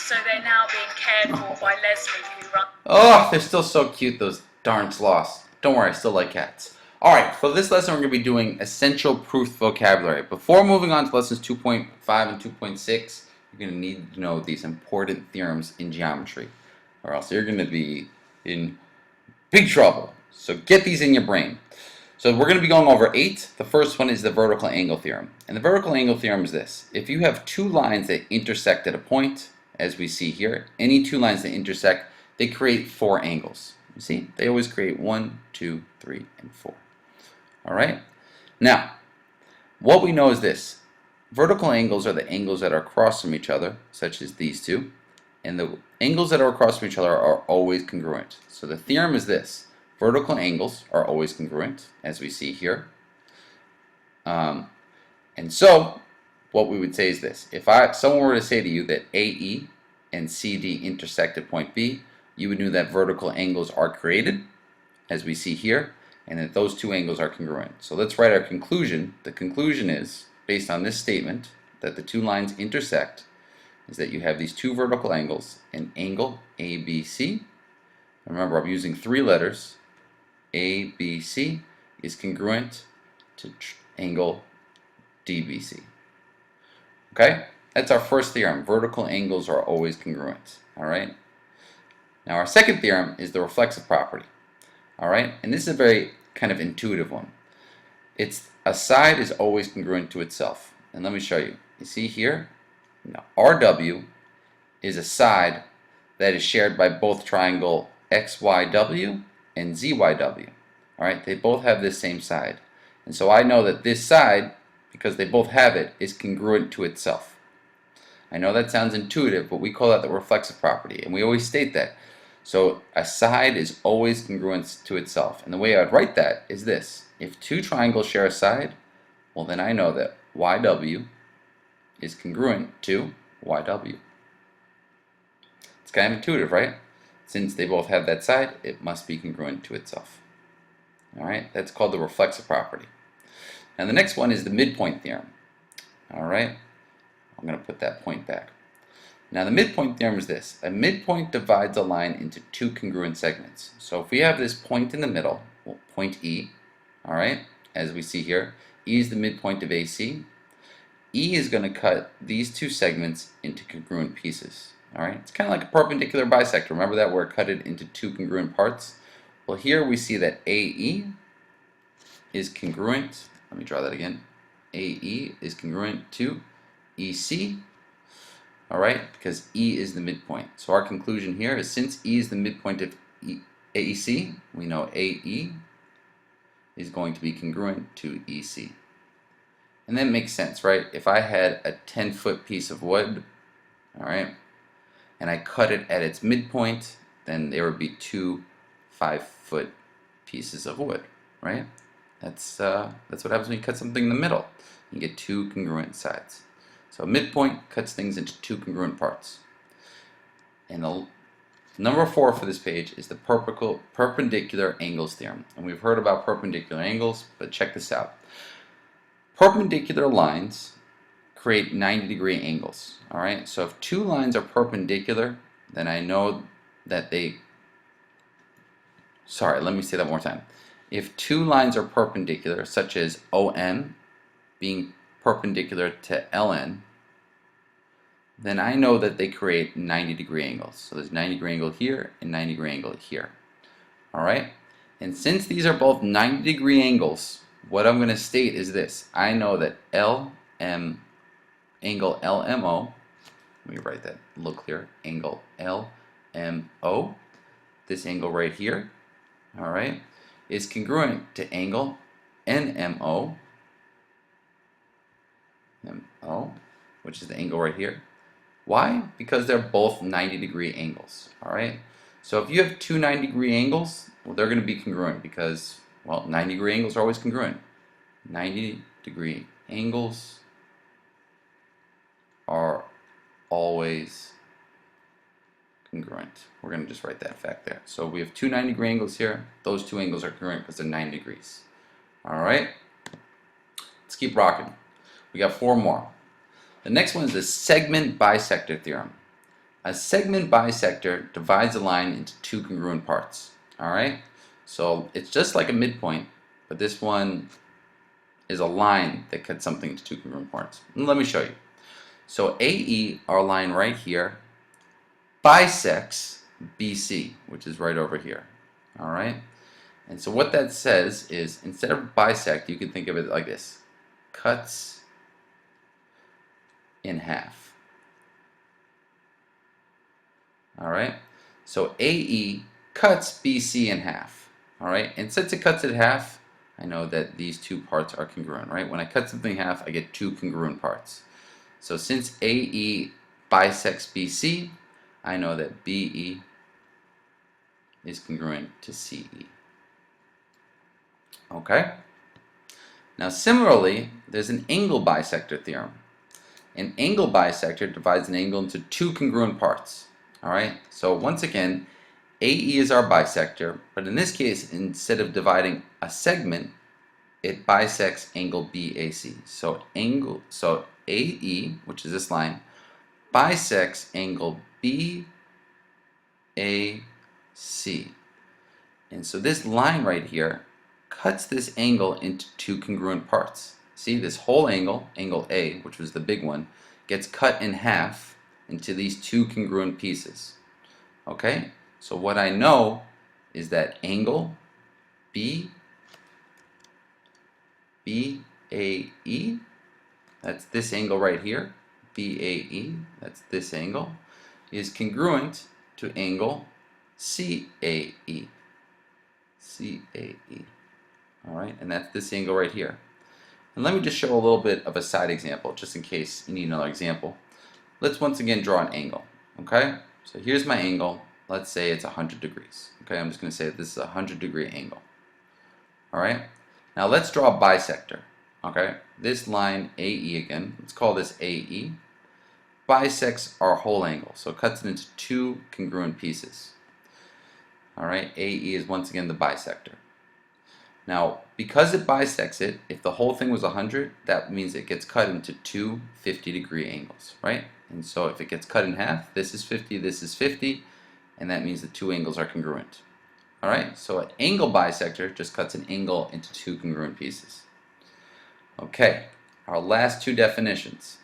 so they're now being cared for by Leslie, who runs. Oh, they're still so cute, those darn sloths. Don't worry, I still like cats. Alright, for this lesson we're going to be doing essential proof vocabulary. Before moving on to lessons 2.5 and 2.6, you're going to need to know these important theorems in geometry, or else you're going to be in big trouble. So get these in your brain. So we're going to be going over 8. The first one is the vertical angle theorem. And the vertical angle theorem is this. If you have two lines that intersect at a point, as we see here, any two lines that intersect, they create 4 angles. You see? They always create 1, 2, 3, and 4. Alright? Now, what we know is this. Vertical angles are the angles that are across from each other, such as these two. And the angles that are across from each other are always congruent. So the theorem is this. Vertical angles are always congruent, as we see here. And so, what we would say is this. If someone were to say to you that AE and CD intersect at point B, you would know that vertical angles are created, as we see here, and that those two angles are congruent. So let's write our conclusion. The conclusion is, based on this statement, that the two lines intersect, is that you have these two vertical angles, an angle ABC. Remember, I'm using 3 letters. ABC is congruent to angle DBC. Okay? That's our first theorem. Vertical angles are always congruent. Alright? Now our second theorem is the reflexive property. Alright? And this is a very kind of intuitive one. It's a side is always congruent to itself. And let me show you. You see here? Now, RW is a side that is shared by both triangle XYW and ZYW. Alright, they both have this same side. And so I know that this side, because they both have it, is congruent to itself. I know that sounds intuitive, but we call that the reflexive property, and we always state that. So a side is always congruent to itself. And the way I would write that is this. If two triangles share a side, well then I know that YW is congruent to YW. It's kind of intuitive, right? Since they both have that side, it must be congruent to itself. Alright, that's called the reflexive property. Now the next one is the midpoint theorem. Alright, I'm going to put that point back. Now the midpoint theorem is this. A midpoint divides a line into 2 congruent segments. So if we have this point in the middle, well, point E, alright, as we see here, E is the midpoint of AC. E is going to cut these 2 segments into congruent pieces. Alright, it's kind of like a perpendicular bisector. Remember that where it cut it into 2 congruent parts? Well, here we see that AE is congruent. Let me draw that again. AE is congruent to EC. Alright, because E is the midpoint. So our conclusion here is since E is the midpoint of AEC, we know AE is going to be congruent to EC. And that makes sense, right? If I had a 10-foot piece of wood, alright, and I cut it at its midpoint, then there would be 2 5-foot pieces of wood, right? That's what happens when you cut something in the middle. You get 2 congruent sides. So midpoint cuts things into 2 congruent parts. And the number 4 for this page is the perpendicular angles theorem. And we've heard about perpendicular angles, but check this out. Perpendicular lines create 90-degree angles. Alright, so if 2 lines are perpendicular, then I know that let me say that one more time. If 2 lines are perpendicular, such as OM being perpendicular to LN, then I know that they create 90-degree angles. So there's 90-degree angle here and 90-degree angle here. Alright, and since these are both 90-degree angles, what I'm going to state is this. I know that angle LMO, let me write that a little clearer, angle LMO, this angle right here, alright, is congruent to angle NMO, which is the angle right here. Why? Because they're both 90-degree angles, alright? So if you have 2 90-degree angles, well, they're going to be congruent because, well, 90-degree angles are always congruent. 90-degree angles are always congruent. We're going to just write that fact there. So we have 2 90-degree angles here. Those 2 angles are congruent because they're 90 degrees. Alright? Let's keep rocking. We got 4 more. The next one is the segment bisector theorem. A segment bisector divides a line into two congruent parts. All right? So it's just like a midpoint, but this one is a line that cuts something into two congruent parts. And let me show you. So AE, our line right here, bisects BC, which is right over here. All right? And so what that says is, instead of bisect, you can think of it like this. Cuts in half. All right? So AE cuts BC in half. All right? And since it cuts it in half, I know that these two parts are congruent, right? When I cut something in half, I get two congruent parts. So since AE bisects BC, I know that BE is congruent to CE. Okay? Now similarly, there's an angle bisector theorem. An angle bisector divides an angle into two congruent parts. All right? So once again, AE is our bisector, but in this case, instead of dividing a segment, it bisects angle BAC. So AE, which is this line, bisects angle BAC. And so this line right here cuts this angle into two congruent parts. See, this whole angle, angle A, which was the big one, gets cut in half into these two congruent pieces. Okay? So what I know is that angle BAE, that's this angle right here, BAE, that's this angle, is congruent to angle CAE. Alright, and that's this angle right here. And let me just show a little bit of a side example, just in case you need another example. Let's once again draw an angle. Okay, so here's my angle. Let's say it's 100 degrees. Okay, I'm just going to say that this is a 100-degree angle. Alright, now let's draw a bisector. Okay, this line AE again, let's call this AE, bisects our whole angle, so it cuts it into two congruent pieces. Alright, AE is once again the bisector. Now, because it bisects it, if the whole thing was 100, that means it gets cut into two 50-degree angles, right? And so if it gets cut in half, this is 50, this is 50, and that means the two angles are congruent. Alright, so an angle bisector just cuts an angle into two congruent pieces. Okay, our last two definitions.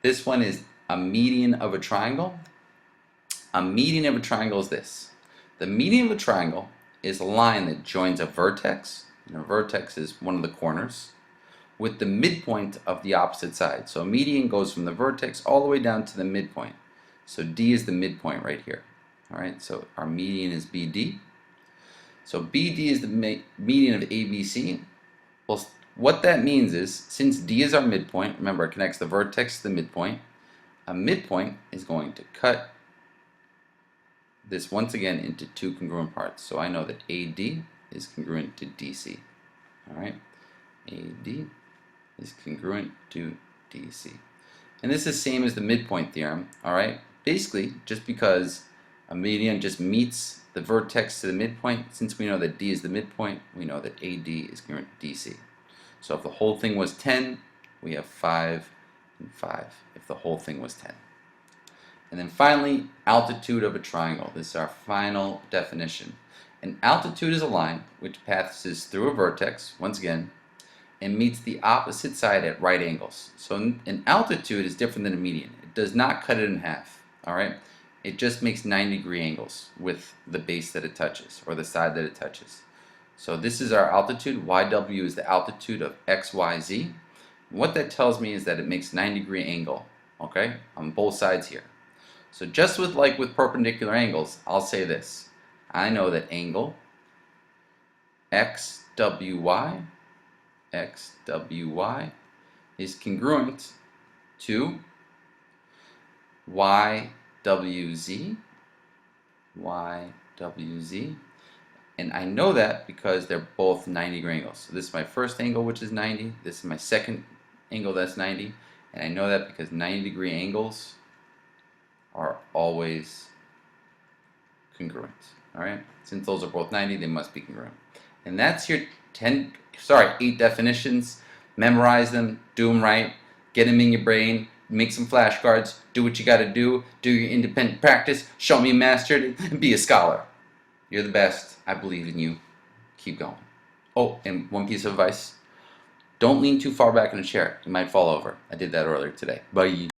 This one is a median of a triangle. A median of a triangle is this. The median of a triangle is a line that joins a vertex, and a vertex is one of the corners, with the midpoint of the opposite side. So a median goes from the vertex all the way down to the midpoint. So D is the midpoint right here. Alright, so our median is BD. So BD is the median of ABC. Well, what that means is, since D is our midpoint, remember it connects the vertex to the midpoint, a midpoint is going to cut this once again into two congruent parts. So I know that AD is congruent to DC. Alright, AD is congruent to DC. And this is same as the midpoint theorem. Alright, basically, just because a median just meets the vertex to the midpoint, since we know that D is the midpoint, we know that AD is congruent to DC. So if the whole thing was 10, we have 5 and 5 if the whole thing was 10. And then finally, altitude of a triangle. This is our final definition. An altitude is a line which passes through a vertex, once again, and meets the opposite side at right angles. So an altitude is different than a median. It does not cut it in half. Alright? It just makes 90-degree angles with the base that it touches, or the side that it touches. So this is our altitude. YW is the altitude of XYZ. What that tells me is that it makes 90-degree angle, okay, on both sides here. So just like with perpendicular angles, I'll say this. I know that angle XWY is congruent to YWZ, and I know that because they're both 90-degree angles. So this is my first angle, which is 90. This is my second angle, that's 90. And I know that because 90-degree angles are always congruent. Alright? Since those are both 90, they must be congruent. And that's your 8 definitions. Memorize them, do them right, get them in your brain. make some flashcards, do what you got to do your independent practice, show me mastered, and be a scholar. You're the best. I believe in you. Keep going. Oh, and one piece of advice. Don't lean too far back in a chair. You might fall over. I did that earlier today. Bye.